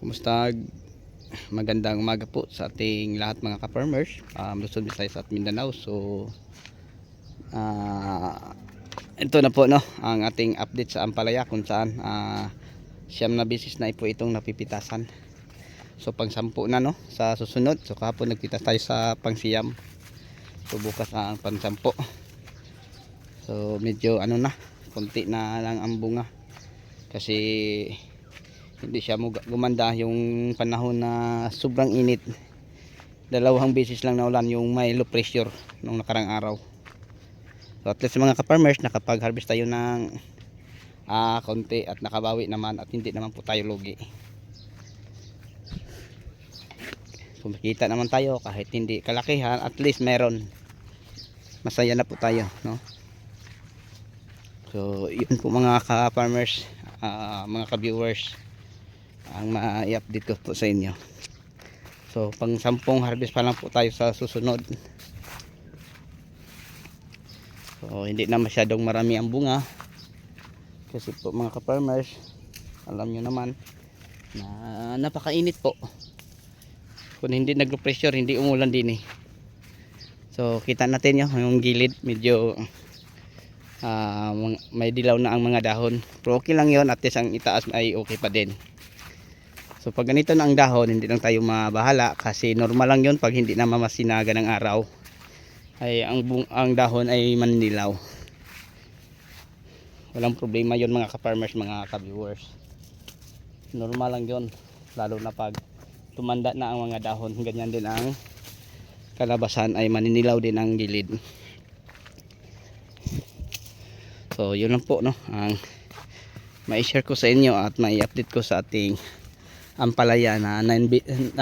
Kumusta? Magandang umaga po sa ating lahat mga ka-farmers, Luzon, Visayas at Mindanao. So ito na po, no, ang ating update sa Ampalaya, kung saan siyam na beses na po itong napipitasan. So pang 10 na, no, sa susunod. So kahapon nagpitas tayo sa pang siyam, so bukas ang pang 10. So medyo ano na, konti na lang ang bunga kasi hindi siya gumanda yung panahon na sobrang init. Dalawang beses lang na ulan yung may low pressure nung nakarang araw. So at least mga ka-farmers, nakapag-harvest tayo ng konti at nakabawi naman at hindi naman po tayo lugi. Kumikita naman tayo kahit hindi kalakihan, at least meron. Masaya na po tayo, no? So yun po mga ka-farmers, mga ka-viewers, ang ma-i-update ko po sa inyo. So pang 10 harvest pa lang po tayo sa susunod. So hindi na masyadong marami ang bunga kasi po mga ka-farmers, alam nyo naman na napakainit po. Kung hindi naglo-pressure, hindi umulan din eh. So kita natin yung gilid medyo may dilaw na ang mga dahon, pero okay lang yon, at least ang itaas ay okay pa din. So pag ganito na ang dahon, hindi lang tayo mabahala kasi normal lang yon. Pag hindi na mamasinaga ng araw ay ang dahon ay maninilaw. Walang problema yon mga ka-farmers, mga ka-viewers. Normal lang yon, lalo na pag tumanda na ang mga dahon. Ganyan din ang kalabasan, ay maninilaw din ang gilid. So yun lang po, no, ang mai-share ko sa inyo at mai-update ko sa ating Ampalaya na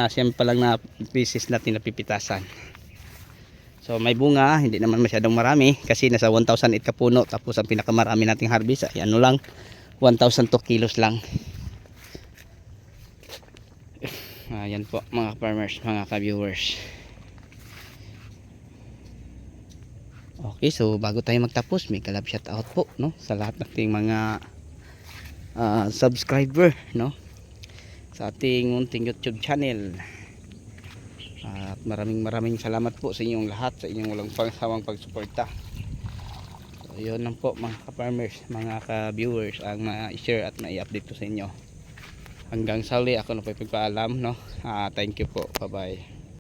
siyempre pa lang na pieces natin napipitasan. So may bunga, hindi naman masyadong marami kasi nasa 1,008 kapuno, tapos ang pinakamarami nating harvest ay ano lang, 1,002 kilos lang. Ayan po mga farmers, mga ka-viewers. Okay, so bago tayo magtapos, may kalab shout out po, no, sa lahat ng mga subscriber, no, sa ating munting YouTube channel. At maraming salamat po sa inyong lahat, sa inyong walang pagsawang pagsuporta. So yun lang po mga ka-farmers, mga ka-viewers, ang ma-share at ma-i-update ko sa inyo. Hanggang sa uli, ako na po ipagpaalam, no. Thank you po, bye bye.